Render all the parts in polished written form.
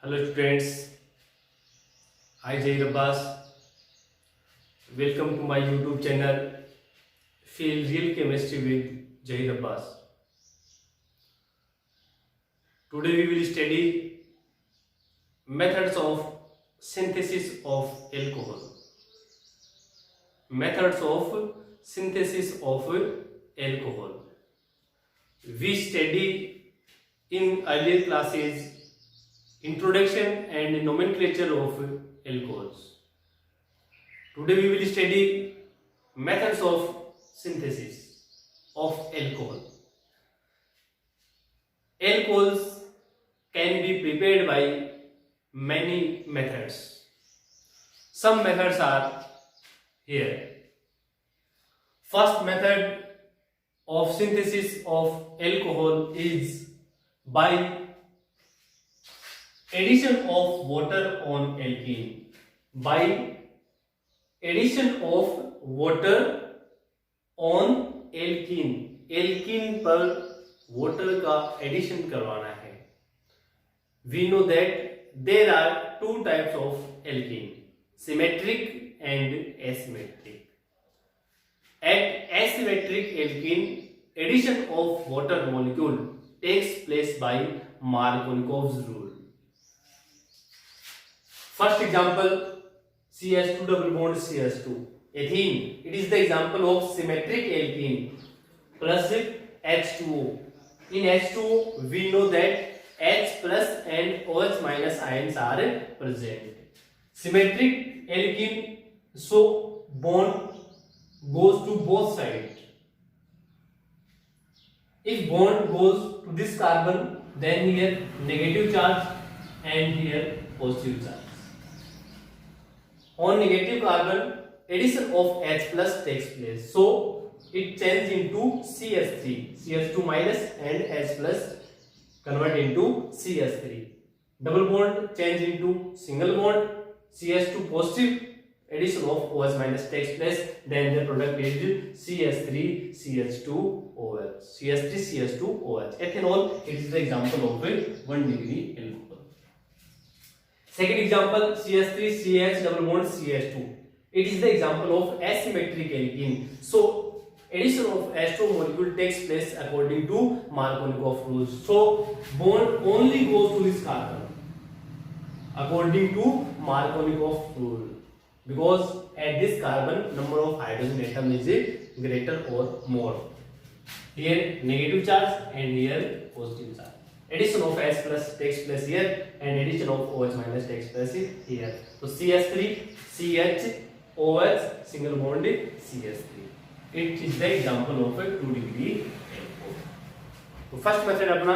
Hello students, I Jay Abbas. Welcome to my YouTube channel Feel Real Chemistry with Jay Abbas. Today we will study methods of synthesis of alcohol. Methods of synthesis of alcohol. We study in earlier classes introduction and nomenclature of alcohols. Today we will study methods of synthesis of alcohol. Alcohols can be prepared by many methods. Some methods are here. First method of synthesis of alcohol is by addition of water on alkene. By addition of water on alkene. alkene पर water का addition करवाना है. We know that there are two types of alkene, symmetric and asymmetric. At asymmetric alkene, addition of water molecule takes place by Markovnikov's rule. First example, CH2 double bond CH2, ethene. It is the example of symmetric alkene plus H2O. In H2O, we know that H plus and OH minus ions are present. Symmetric alkene, so bond goes to both sides. If bond goes to this carbon, then here negative charge and here positive charge. On negative carbon, addition of H plus takes place. So it changes into CH3, CH2 minus and H plus convert into CH3. Double bond change into single bond, CH2 positive, addition of OH minus takes place. Then the product is CH3 CH2 OH. CH3 CH2 OH. Ethanol, it is the example of a 1 degree alcohol. Second example, CH3 CH double bond CH2. It is the example of asymmetric alkene. So addition of H2 molecule takes place according to Markovnikov rules. So bond only goes to this carbon according to Markovnikov rule, because at this carbon number of hydrogen atom is greater or more. Here negative charge and here positive charge. Addition of H plus takes place here and addition of OH minus takes place here. So CH3 CH OH single bond CH3. It is the example of a 2 degree alcohol. तो first method अपना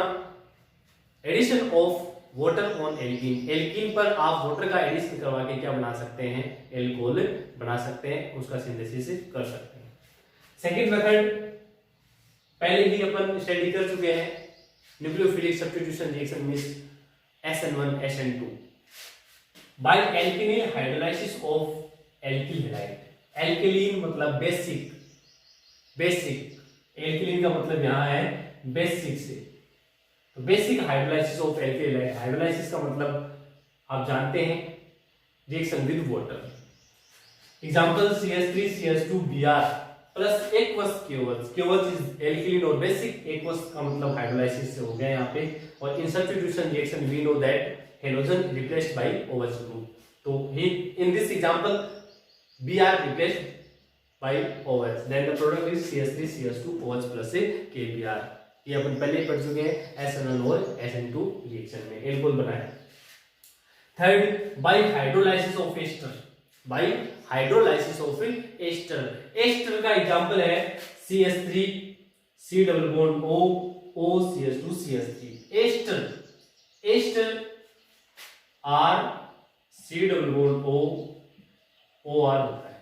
addition of water on alkene. Alkene पर आप water का addition करवा के क्या बना सकते हैं, एल्कोहल बना सकते हैं, उसका सिंथेसिस कर सकते हैं. सेकंड मेथड पहले ही अपन स्टडी कर चुके हैं, nucleophilic substitution reaction means SN1 SN2 by एल्केनिल hydrolysis of alkyl halide. Alkaline मतलब बेसिक, एल्केलिन का मतलब यहाँ है बेसिक से. तो basic hydrolysis of alkyl halide. Hydrolysis का मतलब आप जानते हैं reaction with water. Example CH3 CH2 Br plus aqueous aqueous. Aqueous is alkaline और बेसिक, एक्वस का मतलब हाइड्रोलाइसिस से हो गया यहाँ पे. और in substitution reaction we know that halogen replaced by OH group. तो ही in this example Br replaced by OH, then the product is CH3 CH2 OH plus KBr. ये अपन पहले पढ़ चुके हैं SN1 और SN2 रिएक्शन में एल्कोहल बनाया. Third, by hydrolysis of ester. By hydrolysis of ester. Ester का एग्जांपल है CH3 C double bond O O CH2 CH3. Ester R C double bond O OR होता है.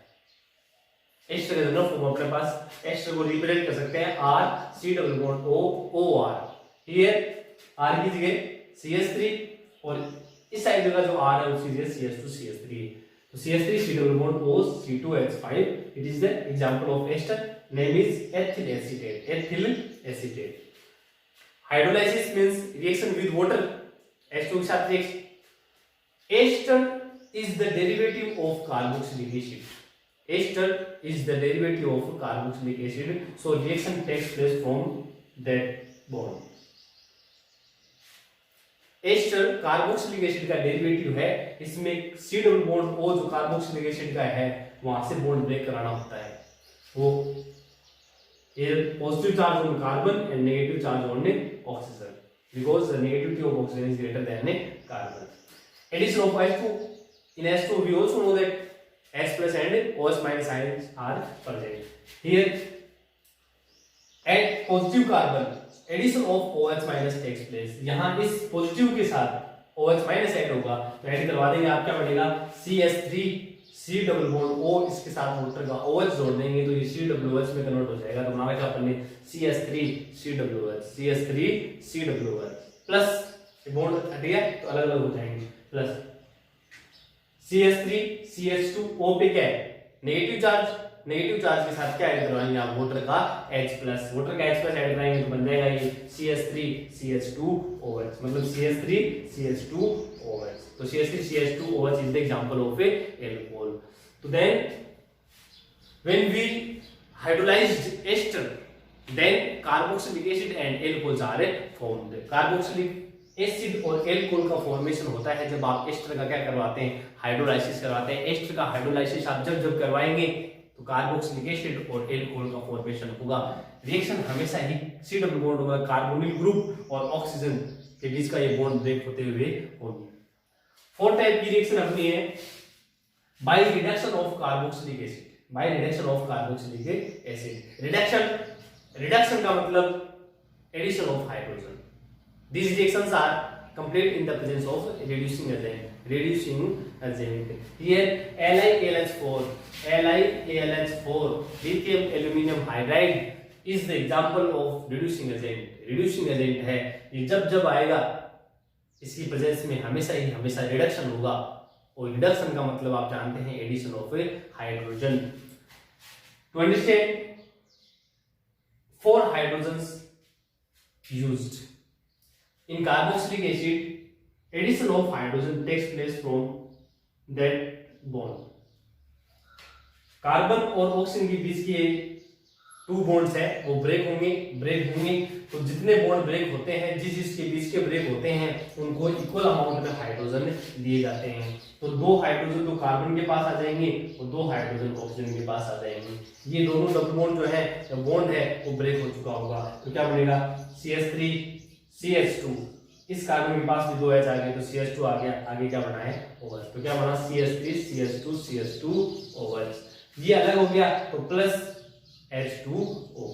एस्टर का दोनों form अपने पास. Ester को रिप्रेजेंट कर सकते हैं R C double bond O OR. Here R की जगह CH3 और इस साइड जगह जो R है उसकी जगह CH2 CH3. तो CH3 C double bond O C2H5. It is the example of ester. Name is ethyl acetate. Ethyl acetate. Hydrolysis means reaction with water. H2 के साथ Ester is the derivative of carboxylic acid. Ester is the derivative of carboxylic acid. So reaction takes place from that bond. Ester carboxylic acid का derivative है, इसमें C double bond O जो carboxylic acid का है वहां से bond break कराना होता है, वो positive charge on carbon and negative charge on oxygen, because the negativity of oxygen is greater than carbon. Addition of H2 in H2 we also know that H plus and OH minus ions are present. Here at positive carbon addition of OH minus takes place. यहाँ इस positive के साथ OH minus add होगा तो add करवा देंगे, आप क्या बनेगा CH3 C double bond O, इसके साथ वाटर का OH जोड़ देंगे तो ये COOH में कन्वर्ट हो जाएगा. तो हमारा क्या बनने CH3 COOH CH3 COOH plus bond हट गया तो अलग अलग हो जाएंगे, प्लस CH3 CH2 O पे क्या है नेगेटिव चार्ज, नेगेटिव चार्ज के साथ क्या ऐड करवाएंगे आप वाटर का H प्लस, वाटर का H प्लस ऐड कराएंगे तो बन जाएगा ये CH3 CH2OH, मतलब CH3 CH2OH. तो CH3 CH2OH is the example of a alcohol. So then when we hydrolyzed ester then carboxylic acid and alcohols are formed. Carboxylic acid और alcohol का formation होता है जब आप एस्टर का क्या करवाते हैं हाइड्रोलाइसिस करवाते हैं. एस्टर का हाइड्रोलाइसिस आप जब करवाएंगे तो कार्बोक्सिलिक एसिड और एल्कोहल का फॉर्मेशन होगा. रिएक्शन हमेशा ही सी डबल बॉन्ड होगा, कार्बोनिल ग्रुप और ऑक्सीजन के बीच का ये बॉन्ड ब्रेक होते हुए होगी. 4 टाइप की रिएक्शन अपनी है by reduction of carboxylic acid. By reduction of carboxylic acid, reduction का मतलब addition of hydrogen. These reactions are complete in the presence of reducing agent. Here LiAlH4 lithium aluminum hydride is the example of reducing agent. Reducing agent है ये जब आएगा इसकी presence में हमेशा reduction होगा, और रिडक्शन का मतलब आप जानते हैं addition of hydrogen. To understand 4 hydrogens used. In carboxylic acid, addition of hydrogen takes place from that bond. Carbon और ऑक्सीजन के बीच के 2 बॉन्ड्स है वो ब्रेक होंगे तो जितने बॉन्ड ब्रेक होते हैं जिसके बीच के ब्रेक होते हैं उनको इक्वल अमाउंट में हाइड्रोजन दिए जाते हैं. तो 2 हाइड्रोजन तो कार्बन के पास आ जाएंगे और 2 हाइड्रोजन ऑक्सीजन के पास आ जाएंगे. ये दोनों डबल बॉन्ड जो है बॉन्ड है वो ब्रेक हो चुका होगा तो क्या बनेगा CH3 CH2, इस कार्बन के पास भी 2 H आ गए तो CH2 आ गया, आगे क्या बना है OH, तो क्या बना CH3 CH2OH. ये अलग हो गया तो प्लस H2O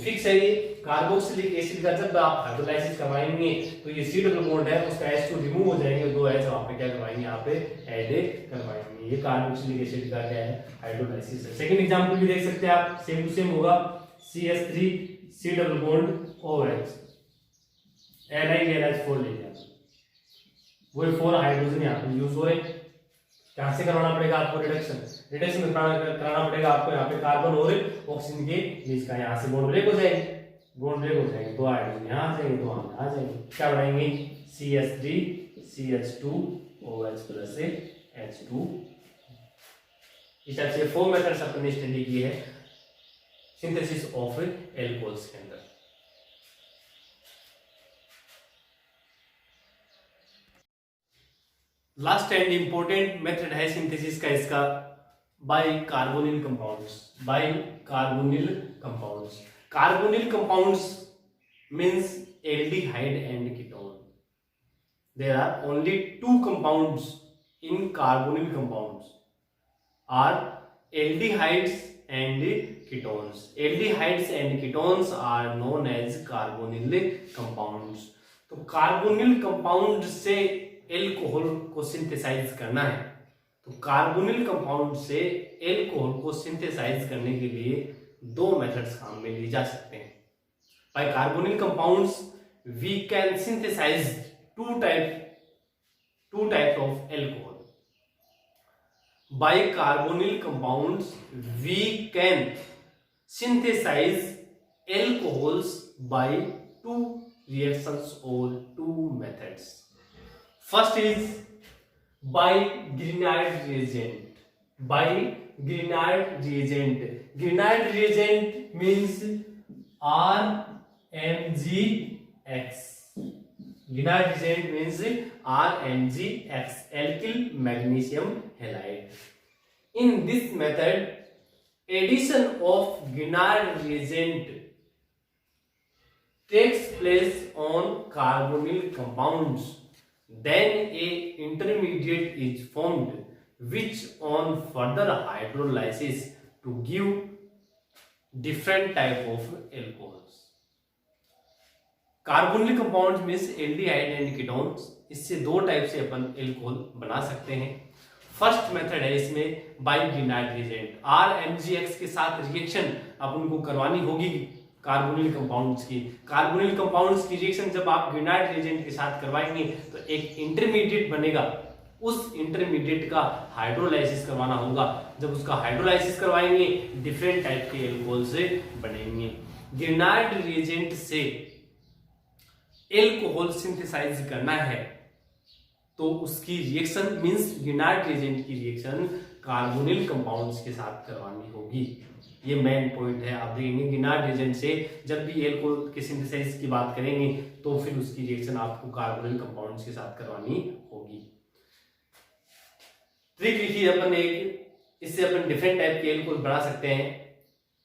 फिक्स है. ये कार्बोक्सिलिक एसिड का जब आप हाइड्रोलाइसिस करवाएंगे तो ये C डबल बॉन्ड है उसका H2 रिमूव हो जाएंगे, 2 H वहां पे क्या करवाएंगे यहाँ पे ऐड करवाएंगे. ये कार्बोक्सिलिक एसिड का क्या है हाइड्रोलाइसिस है. सेकंड एग्जांपल भी देख सकते हैं आप, सेम टू सेम होगा CH3 C double bond OH LiAlH4 ले लिया, वही 4 हाइड्रोजन यहाँ पे यूज हो रहे. कहां से करवाना पड़ेगा आपको रिडक्शन कराना पड़ेगा आपको यहाँ पे कार्बन और ऑक्सीजन के बीच का. यहाँ से बॉन्ड ब्रेक हो जाएंगे 2 हाइड्रोजन यहाँ आ जाएंगे 2 यहाँ आ जाएंगे, क्या बनाएंगे CH3 CH2OH प्लस H2. इस टाइप से 4 मेथड्स अपने स्टडी की है सिंथेसिस ऑफ एल्कोहल्स के अंदर. लास्ट एंड इंपॉर्टेंट मेथड है सिंथेसिस का इसका by carbonyl compounds. Carbonyl compounds means aldehyde and ketone. There are only 2 compounds in carbonyl compounds are aldehydes and ketones. Aldehydes and ketones are known as carbonyl compounds. तो carbonyl compound से alcohol को synthesise करना है तो carbonyl compound से alcohol को synthesise करने के लिए 2 मेथड्स काम में लिए जा सकते हैं. By carbonyl compounds we can synthesize 2 types of alcohol. By carbonyl compounds we can synthesize alcohols by 2 reactions or 2 methods. First is by Grignard reagent, by Grignard reagent. Grignard reagent means RMgX, Grignard reagent means RMgX, alkyl magnesium halide. In this method, addition of Grignard reagent takes place on carbonyl compounds. Then a intermediate is formed, which on further hydrolysis to give different type of alcohols. Carbonyl compounds means aldehyde and ketones, इससे दो type से अपन alcohol बना सकते हैं। First method है इसमें bye Grignard reagent, RMgX के साथ रिएक्शन अपन को करवानी होगी कार्बोनिल कंपाउंड्स की। कार्बोनिल कंपाउंड्स की रिएक्शन जब आप ग्रिनाइड रिएजेंट के साथ करवाएंगे तो एक इंटरमीडिएट बनेगा, उस इंटरमीडिएट का हाइड्रोलाइसिस करवाना होगा। जब उसका हाइड्रोलाइसिस करवाएंगे डिफरेंट टाइप के एल्कोहल से बनेंगे। ग्रिनाइड रिएजेंट से एल्कोहल सिंथेसाइज करना है तो उसकी रिएक्शन मींस ग्रिनाइड रिएजेंट की रिएक्शन कार्बोनिल कंपाउंड्स के साथ करवानी होगी। ये मेन पॉइंट है। आप देखेंगे ग्रिनाइड रिएजेंट से जब भी एल्कोहल के सिंथेसाइज की बात करेंगे तो फिर उसकी रिएक्शन आपको कार्बोनिल कंपाउंड्स के साथ करवानी होगी। ट्रिक लिखिए अपन एक, इससे अपन डिफरेंट टाइप के एल्कोहल बना सकते हैं।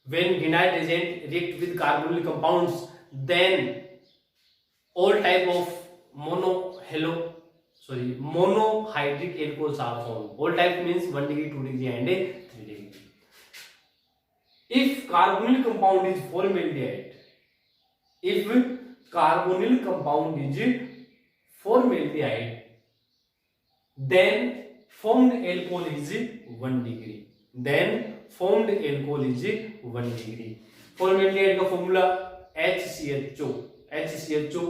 When Grignard reagent react with carbonyl compounds then all type of monohydric alcohols are formed. All type means 1 degree, 2 degree and 3 degree. If carbonyl compound is formaldehyde, if carbonyl compound is formaldehyde, then formed alcohol is 1 degree. Then formed alcohol is 1 degree. Formaldehyde का formula HCHO, HCHO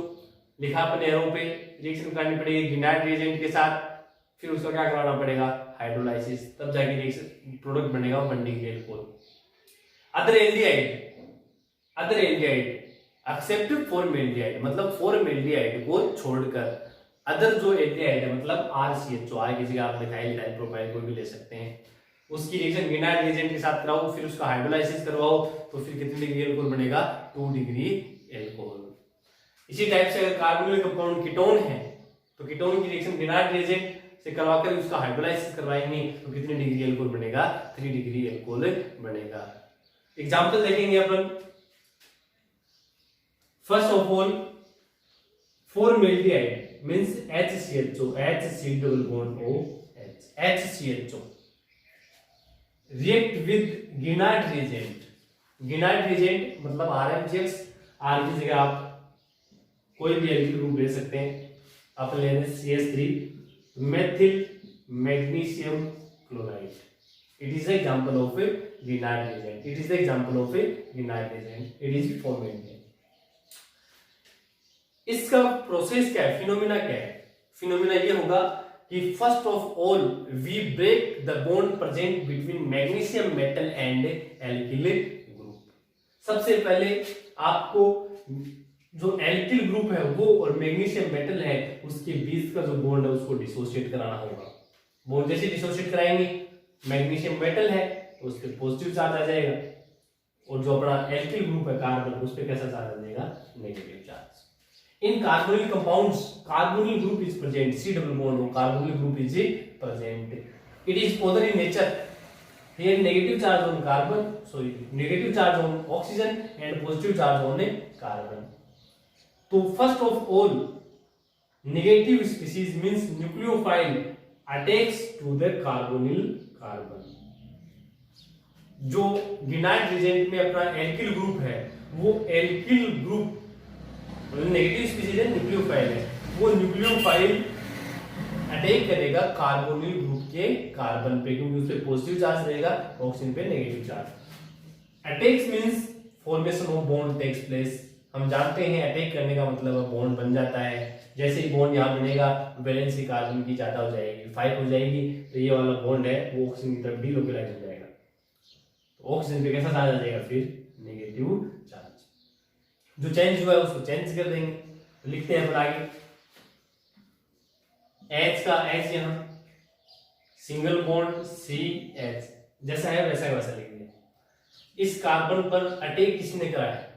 लिखा अपने arrow पे, reaction करनी पड़ेगी ग्रिनाइड reagent के साथ, फिर उसका क्या करवाना पड़ेगा हाइड्रोलाइसिस, तब जाके रिएक्शन प्रोडक्ट बनेगा 1 degree alcohol. Other aldehyde except formaldehyde, मतलब फॉर्मेल्डिहाइड को छोड़कर अदर जो एल्डिहाइड है मतलब RCHO, आगे की जगह आप मिथाइल प्रोपाइल कोई भी ले सकते हैं, उसकी रिएक्शन ग्रिनाइड रिएजेंट के साथ कराओ, फिर उसका हाइड्रोलाइसिस करवाओ तो फिर कितनी डिग्री एल्कोहल बनेगा 2 डिग्री एल्कोहल। इसी टाइप से अगर कार्बोनिल कंपाउंड कीटोन है तो कीटोन की रिएक्शन ग्रिनाइड रिएजेंट से करवाकर उसका हाइड्रोलाइसिस करवाएंगे तो कितनी डिग्री एल्कोहल बनेगा 3 डिग्री एल्कोहल बनेगा। एग्जांपल देखेंगे अपन। First of all formaldehyde means HCHO, HCHO react with Grignard reagent, Grignard reagent मतलब RMgX, R की जगह आप कोई भी एल्किल ग्रुप ले सकते हैं। आप ले लें CH3 methyl magnesium chloride. It is example of a Grignard reagent, it is example of a Grignard reagent, it is formaldehyde. इसका प्रोसेस क्या है, फिनोमिना क्या है? फिनोमिना ये होगा कि first of all we break the bond present between magnesium metal and alkyl group. सबसे पहले आपको जो एल्किल ग्रुप है वो और मैग्नीशियम मेटल है उसके बीच का जो बॉन्ड है उसको डिसोसिएट कराना होगा। बॉन्ड जैसे डिसोसिएट कराएंगे, मैग्नीशियम मेटल है तो उस पर पॉजिटिव चार्ज आ जाएगा और जो अपना एल्किल ग्रुप है कार्बन उस पर कैसा चार्ज आ जाएगा negative charge. In carbonyl compounds carbonyl group is present, C double bond हो, carbonyl group is present, it is polar in nature, here negative charge on carbon, negative charge on oxygen and positive charge on carbon. तो first of all negative species means nucleophile attacks to the carbonyl carbon. जो Grignard reagent में अपना alkyl group है वो alkyl group negative species है, nucleophile है, वो nucleophile attack करेगा कार्बोनिल ग्रुप के कार्बन पे क्योंकि उस पे पॉजिटिव चार्ज रहेगा, ऑक्सीजन पे negative charge. Attacks means formation of bond takes place. हम जानते हैं अटैक करने का मतलब बॉन्ड बन जाता है। जैसे ही बॉन्ड यहाँ बनेगा वैलेंसी कार्बन की ज्यादा हो जाएगी, 5 हो जाएगी, तो ये वाला बॉन्ड है वो ऑक्सीजन की तरफ डीलोकलाइज हो जाएगा, तो ऑक्सीजन पे कैसा चार्ज आ जाएगा फिर नेगेटिव चार्ज। जो चेंज हुआ है उसको चेंज कर देंगे। तो लिखते हैं आगे H का H यहाँ सिंगल बॉन्ड सी एच, जैसा है वैसा है वैसा लिखेंगे। इस कार्बन पर अटैक किसने करा है?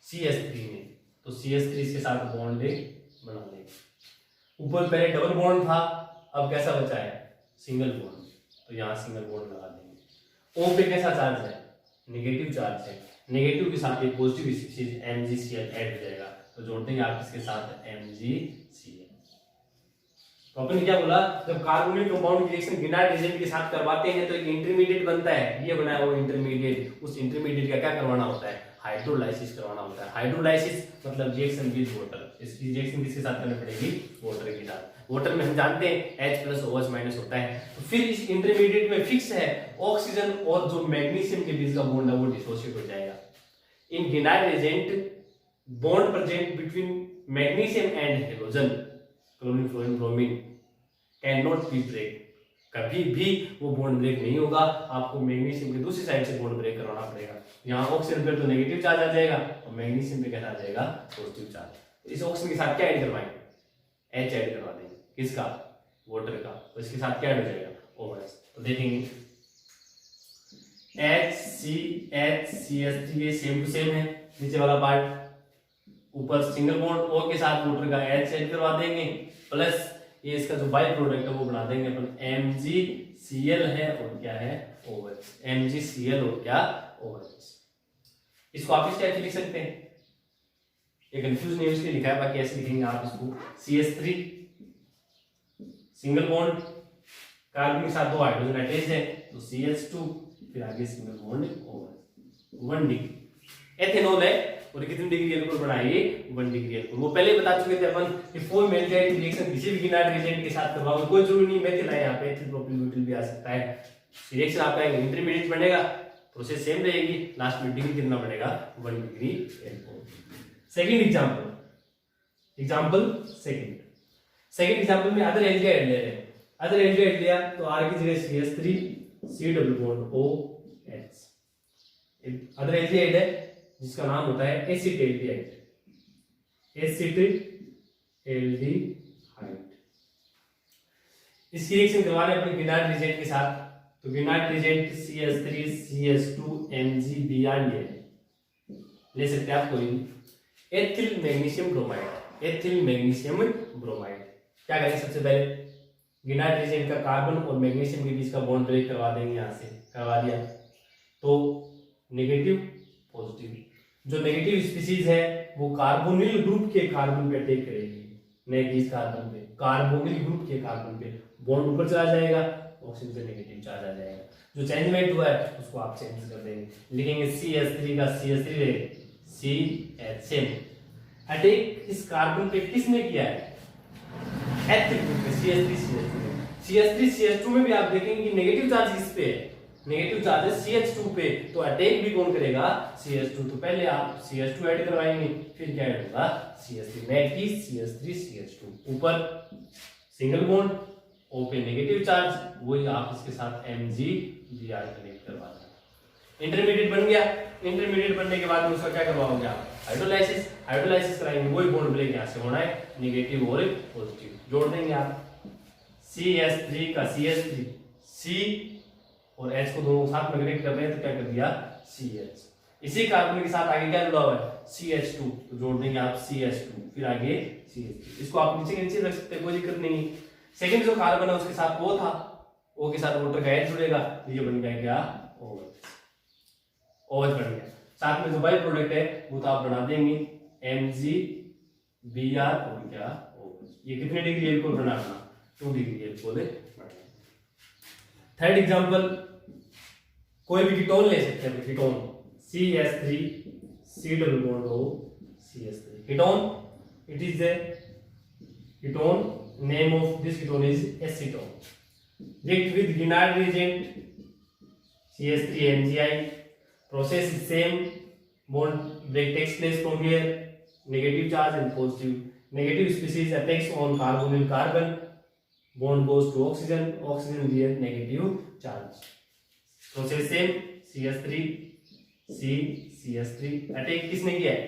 CH3 ने, तो CH3 इसके साथ बॉन्ड बना लेंगे। ऊपर पहले डबल बॉन्ड था, अब कैसा बचा है? सिंगल बॉन्ड, तो यहाँ सिंगल बॉन्ड लगा देंगे। O पे कैसा चार्ज है? नेगेटिव चार्ज है, नेगेटिव के साथ एक पॉजिटिव स्पीशीज MgCl ऐड हो जाएगा, तो जोड़ देंगे आप इसके साथ MgCl। तो अपन ने क्या बोला, जब कार्बोनिल कंपाउंड की रिएक्शन विनाइल एजेंट के साथ करवाते हैं तो एक इंटरमीडिएट बनता है, ये बनाया वो इंटरमीडिएट। उस इंटरमीडिएट का क्या करवाना होता है? हाइड्रोलाइसिस करवाना होता है। हाइड्रोलाइसिस मतलब रिएक्शन विद वाटर। इसकी रिएक्शन किसके साथ करनी पड़ेगी? वाटर के साथ। वाटर में हम जानते हैं H+OH- होता है, तो फिर इस इंटरमीडिएट में फिक्स है ऑक्सीजन और जो मैग्नीशियम के बीच का बॉन्ड है वो डिसोसिएट हो जाएगा। In vinyl agent bond present between magnesium and halogen, chlorine fluorine bromine, can not be break, कभी भी वो बॉन्ड ब्रेक नहीं होगा। आपको मैग्नीशियम की दूसरी साइड से बॉन्ड ब्रेक करवाना पड़ेगा। यहाँ ऑक्सीजन पे तो नेगेटिव चार्ज आ जाएगा और मैग्नीशियम पे कैसा आ जाएगा? Positive charge. इस ऑक्सीजन के साथ क्या ऐड करवाएंगे? H ऐड करवा देंगे। किसका? वाटर का। तो इसके साथ क्या ऐड हो जाएगा? OH। तो देखेंगे HCH ये सेम टू सेम है, नीचे वाला पार्ट। ऊपर सिंगल बॉन्ड O के साथ वाटर का H ऐड करवा देंगे, प्लस ये इसका जो बाई प्रोडक्ट है वो बना देंगे अपन MgCl है और क्या है? OH। MgCl और क्या? OH। इसको आप इस टाइप से लिख सकते हैं, ये कंफ्यूज नहीं इसलिए लिखा है, बाकी ऐसे लिखेंगे आप इसको। CH3 सिंगल बॉन्ड, कार्बन के साथ दो हाइड्रोजन अटैच है तो CH2, फिर आगे single bond OH। 1 degree ethanol है और कितनी डिग्री एल्कोहल बनाएगी? 1 डिग्री एल्कोहल। वो पहले बता चुके थे अपन कि 4 मेल्टाइड रिएक्शन किसी भी विनाइल एजेंट के साथ करवाओ, कोई जरूरी नहीं मेथिल है, यहाँ पे एथिल प्रोपिल ब्यूटिल भी आ सकता है। रिएक्शन आपका इंटरमीडिएट बनेगा, प्रोसेस सेम रहेगी, लास्ट में डिग्री कितना बनेगा? 1 degree alcohol. Second example second example में अदर एल्डिहाइड ले रहे हैं। अदर एल्डिहाइड लिया तो R की जगह CH3 C double bond OH। Other aldehyde है जिसका नाम होता है एसिटेल्डिहाइड। इसकी रिएक्शन करवाने अपने विनाइल एजेंट के साथ, तो vinyl agent CH3 CH2 MgBr ले सकते हैं आप कोई भी। एथिल मैग्नीशियम ब्रोमाइड क्या करेंगे? सबसे पहले विनाइल एजेंट का कार्बन और मैग्नीशियम के बीच का बॉन्ड ब्रेक करवा देंगे। यहाँ से करवा दिया तो नेगेटिव पॉजिटिव, जो नेगेटिव स्पीशीज है वो कार्बोनिल ग्रुप के कार्बन पे अटैक करेगी, नहीं कि इस कार्बन पे, कार्बोनिल ग्रुप के कार्बन पे बॉन्ड ऊपर चला जाएगा, ऑक्सीजन पे नेगेटिव चार्ज आ जाएगा। जो चेंजमेंट हुआ है उसको आप चेंज कर देंगे, लिखेंगे CH3 का CH3 रहेगा CH सेम। अटैक इस कार्बन पे किसने किया है? एथिल ग्रुप में CH3 CH2 में भी आप देखेंगे कि नेगेटिव चार्ज किस पे है? नेगेटिव चार्ज है CH2 पे, तो अटैक भी कौन करेगा? CH2। तो पहले आप CH2 ऐड करवाएंगे, फिर क्या ऐड होगा? CH3, negative CH3 CH2। ऊपर सिंगल बॉन्ड O पे नेगेटिव चार्ज, वही आप इसके साथ MgBr कनेक्ट करवा देंगे। इंटरमीडिएट बन गया। इंटरमीडिएट बनने के बाद में उसका क्या करवाओगे आप? हाइड्रोलाइसिस कराएंगे, वही बॉन्ड ब्रेक यहाँ से होना है, नेगेटिव और पॉजिटिव। जोड़ देंगे आप CH3 का CH3 C और H को दोनों साथ में कनेक्ट कर रहे हैं तो क्या कर दिया? CH। इसी कार्बन के साथ आगे क्या जुड़ा हुआ है? CH2, तो जोड़ देंगे आप CH2, फिर आगे CH3। इसको आप नीचे के नीचे रख सकते हैं, कोई दिक्कत नहीं। सेकंड जो कार्बन है उसके साथ O था, O के साथ वाटर का H जुड़ेगा, ये बन गया क्या? OH बन गया। साथ में जो बाई प्रोडक्ट है वो तो आप बना देंगे MgBr और क्या? OH। ये कितने डिग्री एल्कोहल बनाना? 2 डिग्री एल्कोहल बनाना। थर्ड एग्जांपल, कोई भी कीटोन ले सकते हैं। Ketone CH3 C double bond O CH3 ketone, it is the ketone, name of this ketone is acetone. React with vinyl reagent CH3 MgI, process is same, bond break takes place from here, negative charge and positive. Negative species attacks on carbonyl carbon, bond goes to oxygen, oxygen bears negative charge. Process same, CH3 C CH3 attack किसने किया है?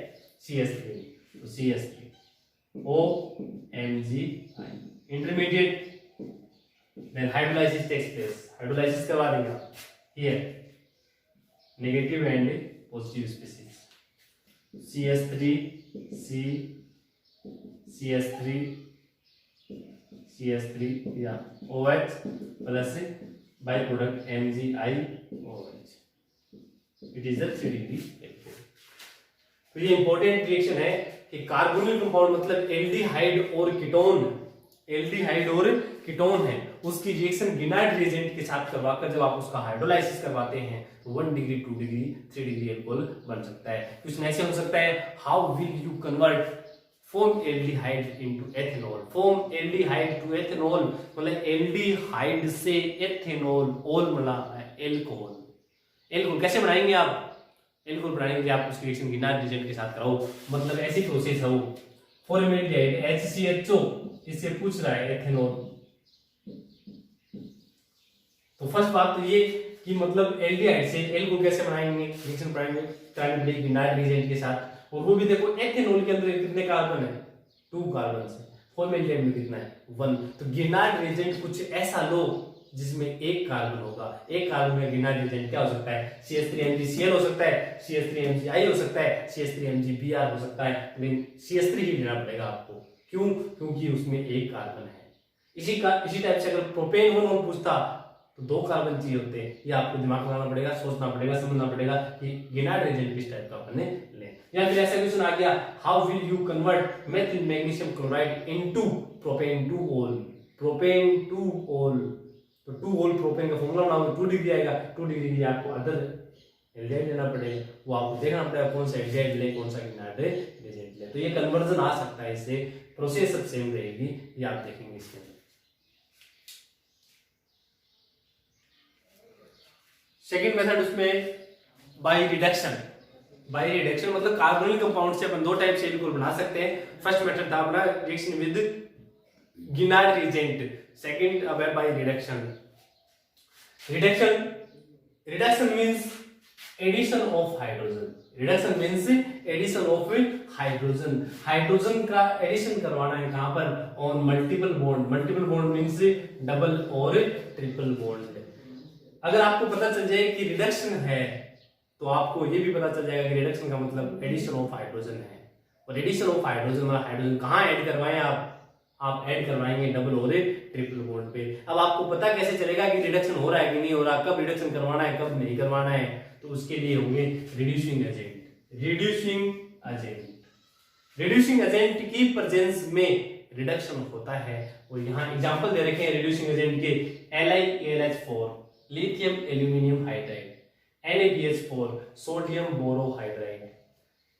CH3, तो CH3 O MgI। Intermediate then hydrolysis takes place. Hydrolysis करवा देगा here negative and positive species. CH3 C CH3 CH3 या OH plus byproduct MgIOH. It is a 3 degree alcohol. तो ये important reaction है कि कार्बोनिल कंपाउंड मतलब aldehyde और ketone, aldehyde और कीटोन है, उसकी रिएक्शन गिनार्ड रिएजेंट के साथ करवाकर जब आप उसका हाइड्रोलाइसिस करवाते हैं तो 1 डिग्री 2 डिग्री 3 डिग्री अल्कोहल बन सकता है। क्वेश्चन ऐसे हो सकता है, how will you convert formaldehyde into ethanol. Formaldehyde to ethanol मतलब एल्डिहाइड से एथेनॉल, ऑल मतलब एल्कोहल। एल्कोहल कैसे बनाएंगे आप? एल्कोहल बनाने के लिए आप उसकी रिएक्शन गिनार्ड रिएजेंट के साथ कराओ, मतलब ऐसी प्रोसेस है वो। फॉर्मेल्डिहाइड HCHO, इससे पूछ रहा है एथेनॉल। तो फर्स्ट बात तो ये कि मतलब एल्डिहाइड से एल्कोहल कैसे बनाएंगे, रिएक्शन बनाएंगे गिनार्ड रिएजेंट के साथ, और वो भी देखो एथेनॉल के अंदर कितने कार्बन है, 2 कार्बन है, फॉर्मेल्डिहाइड में कितना है, 1। तो गिनार्ड रिएजेंट कुछ ऐसा लो जिसमें एक कार्बन होगा। एक कार्बन में गिनार्ड रिएजेंट क्या हो सकता है? CH3MgCl हो सकता है, CH3MgI हो सकता है, CH3MgBr हो सकता है, लेकिन CH3 ही लेना पड़ेगा आपको। क्यों? क्योंकि उसमें एक कार्बन है। इसी टाइप से अगर प्रोपेन 1 पूछता तो 2 कार्बन चाहिए होते हैं। ये आपको दिमाग लगाना पड़ेगा, सोचना पड़ेगा, समझना पड़ेगा कि गिनार्ड रिएजेंट किस टाइप का अपने ले। या फिर ऐसा क्वेश्चन आ गया, how will you convert methyl magnesium chloride into propane 2-ol। Propane 2-ol, तो 2-ol प्रोपेन का फॉर्मूला बनाओगे 2 डिग्री आएगा। 2 डिग्री के लिए आपको अदर एल्डिहाइड लेना पड़ेगा, वो आपको देखना पड़ेगा कौन सा एल्डिहाइड ले, कौन सा गिनार्ड रिएजेंट ले। तो ये कन्वर्जन आ सकता है, इससे प्रोसेस सब सेम रहेगी, ये आप देखेंगे इसके अंदर। सेकेंड मेथड उसमें बाय रिडक्शन। बाय रिडक्शन मतलब कार्बोनिल कंपाउंड से अपन 2 टाइप से एल्कोहल बना सकते हैं। फर्स्ट मेथड था अपना reaction with Grignard reagent, second अब है by reduction. Reduction means addition of hydrogen. Reduction means addition of hydrogen. Hydrogen का एडिशन करवाना है कहां पर? On multiple bond. Multiple bond means double और ट्रिपल बॉन्ड। अगर आपको पता चल जाए कि रिडक्शन है तो आपको ये भी पता चल जाएगा कि रिडक्शन का मतलब एडिशन ऑफ हाइड्रोजन है। और एडिशन ऑफ हाइड्रोजन मतलब हाइड्रोजन कहां ऐड करवाएं आप ऐड करवाएंगे डबल और ट्रिपल बॉन्ड पे। अब आपको पता कैसे चलेगा कि रिडक्शन हो रहा है कि नहीं हो रहा, कब रिडक्शन करवाना है कब नहीं करवाना है? तो उसके लिए होंगे रिड्यूसिंग एजेंट। रिड्यूसिंग एजेंट की प्रेजेंस में रिडक्शन होता है। और यहाँ एग्जांपल दे रखे हैं रिड्यूसिंग एजेंट के, LiAlH4 lithium aluminium hydride, NaBH4 sodium borohydride.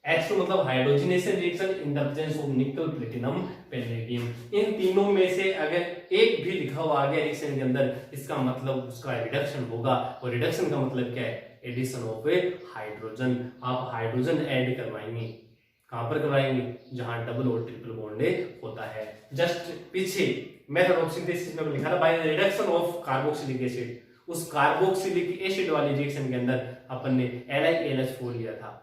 H2 मतलब hydrogenation reaction in the presence of nickel platinum palladium. इन तीनों में से अगर एक भी लिखा हुआ आ गया रिएक्शन के अंदर, इसका मतलब उसका रिडक्शन होगा। और रिडक्शन का मतलब क्या है? Addition of hydrogen. आप हाइड्रोजन ऐड करवाएंगे, कहां पर करवाएंगे? जहां डबल और ट्रिपल बॉन्ड होता है। जस्ट पीछे मेथड ऑफ सिंथेसिस में लिखा था bye reduction of carboxylic acid. उस कार्बोक्सिलिक एसिड वाली रिएक्शन के अंदर अपन ने LiAlH4 लिया था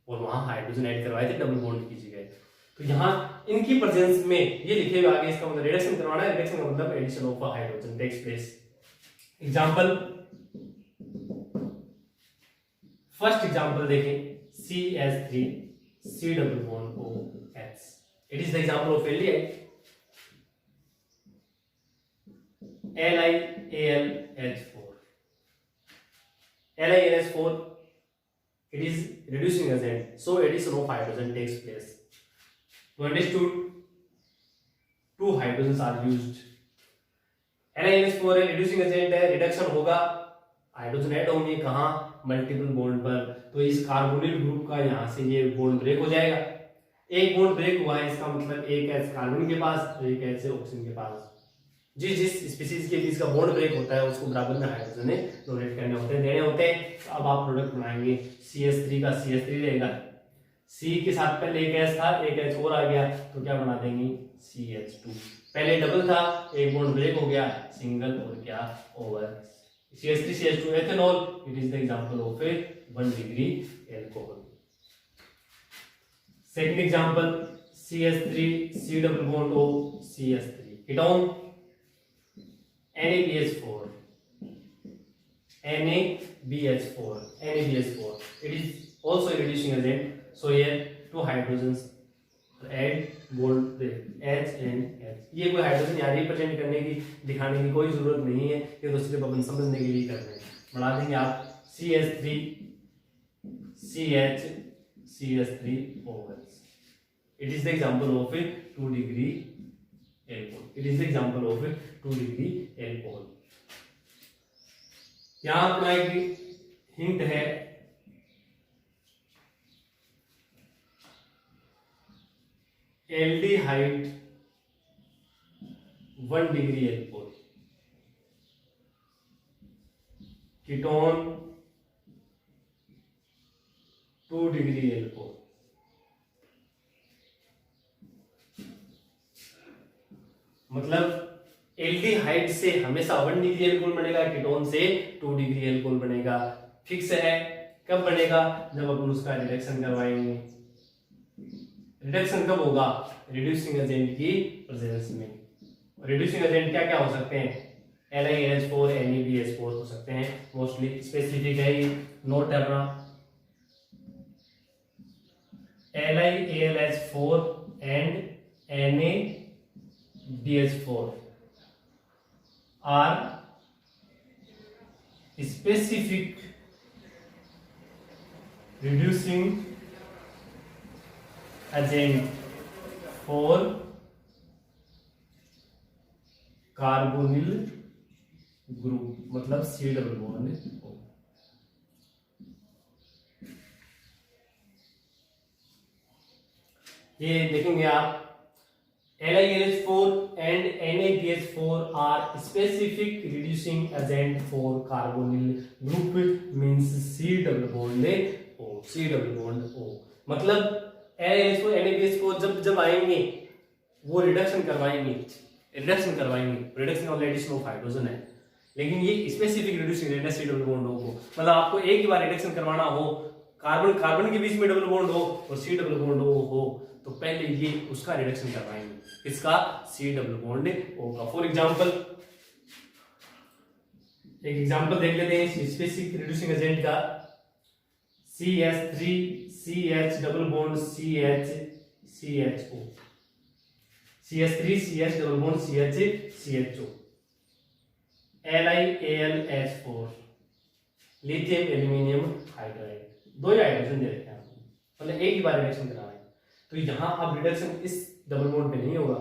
और वहां हाइड्रोजन ऐड करवाए थे डबल बॉन्ड की जगह। तो यहाँ इनकी प्रेजेंस में ये लिखे हुए आगे, इसका मतलब रिडक्शन करवाना है। रिडक्शन का मतलब addition of hydrogen takes place. Example, first example देखें, CH3 C double bond OH. It is the example of aldehyde. LiAlH4. LiAlH4, it is reducing agent, so addition of hydrogen takes place. To understood, 2 hydrogens are used. LiAlH4 है, reducing agent है, reduction होगा, hydrogen add होंगे कहाँ? Multiple bond पर। तो इस carbonyl group का यहाँ से ये बॉन्ड ब्रेक हो जाएगा। एक बॉन्ड ब्रेक हुआ है, इसका मतलब एक H कार्बन के पास तो एक H ऑक्सीजन के पास। जिस स्पीशीज के बीच का बॉन्ड ब्रेक होता है उसको बराबर में हाइड्रोजन डोनेट करने होते हैं, देने होते हैं। तो अब आप प्रोडक्ट बनाएंगे, CH3 का CH3 रहेगा, C के साथ पहले एक H था, एक H और आ गया, तो क्या बना देंगे? CH2। पहले डबल था, एक बॉन्ड ब्रेक हो गया, सिंगल और क्या over. CH3 CH2 ethanol, it is the example of a 1 degree alcohol. Second example, CH3 C double bond O CH3 ketone, NaBH4, NaBH4, NaBH4. It is also a reducing agent. So here two hydrogens add bond H and H. ये कोई hydrogen यहाँ represent करने की दिखाने की कोई जरूरत नहीं है, ये तो सिर्फ अपन समझने के लिए कर रहे हैं। बना देंगे आप CH3 CH CH3OH. It is the example of a 2 degree alcohol. It is the example of a 2 degree alcohol. यहाँ अपना एक हिंट है, aldehyde 1 degree alcohol, ketone 2 degree alcohol. मतलब एल्डिहाइड से हमेशा 1 डिग्री एल्कोहल बनेगा, कीटोन से 2 डिग्री एल्कोहल बनेगा। फिक्स है। कब बनेगा? जब अपन उसका रिडक्शन करवाएंगे। रिडक्शन कब होगा? रिड्यूसिंग एजेंट की प्रेजेंस में। रिड्यूसिंग एजेंट क्या क्या हो सकते हैं? LiNH4 NaBH4 हो सकते हैं, मोस्टली स्पेसिफिक है ये, नोट करना। LiAlH4 and NaBH4 are specific reducing agent for carbonyl group, मतलब C डबल बॉन्ड O। ये देखेंगे आप, LiNH4 and NaBH4 are specific reducing agent for carbonyl group, means C double bond O, C double bond O। मतलब LiNH4 NaBH4 जब आएंगे वो reduction करवाएंगे, reduction और एडिशन ऑफ हाइड्रोजन है, लेकिन ये specific reducing agent C double bond O को। मतलब आपको एक ही बार रिडक्शन करवाना हो, कार्बन के बीच में डबल बॉन्ड हो और C डबल बॉन्ड O हो, तो पहले ये उसका रिडक्शन करवाएंगे, इसका C डबल बॉन्ड O का। फॉर एग्जांपल एक एग्जांपल देख लेते हैं स्पेसिफिक रिड्यूसिंग एजेंट का। CH3 CH double bond CH CHO, CH3 CH double bond CH CHO, LiAlH4 lithium aluminium hydride, दो ही हाइड्रोजन दे रखे हैं आपको, मतलब एक ही बार रिडक्शन कराना है। तो यहाँ अब रिडक्शन इस डबल बॉन्ड पे नहीं होगा,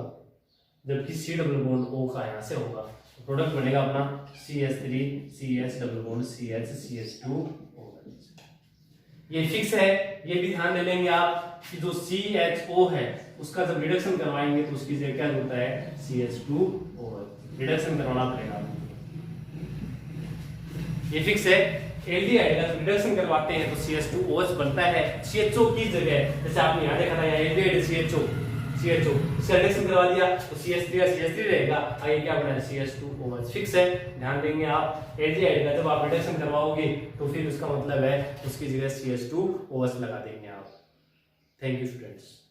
जबकि C डबल बॉन्ड O का यहाँ से होगा। तो प्रोडक्ट बनेगा अपना CH3 CH double bond CH CH2OH। ये फिक्स है, ये भी ध्यान दे लेंगे आप कि जो CHO है उसका जब रिडक्शन करवाएंगे तो उसकी जगह क्या होता है? CH2OH। रिडक्शन करवाना पड़ेगा, ये फिक्स है। एल्डिहाइड का रिडक्शन करवाते हैं तो CH2OH बनता है CHO की जगह। जैसे आपने यहाँ देखा था, यहाँ एल्डिहाइड CHO से रिडक्शन करवा दिया तो CH3 का CH3 रहेगा, आगे क्या बना है? CH2OH। फिक्स है, ध्यान देंगे आप। एल्डिहाइड का जब आप रिडक्शन करवाओगे तो फिर उसका मतलब है उसकी जगह CH2OH लगा देंगे आप। Thank you students.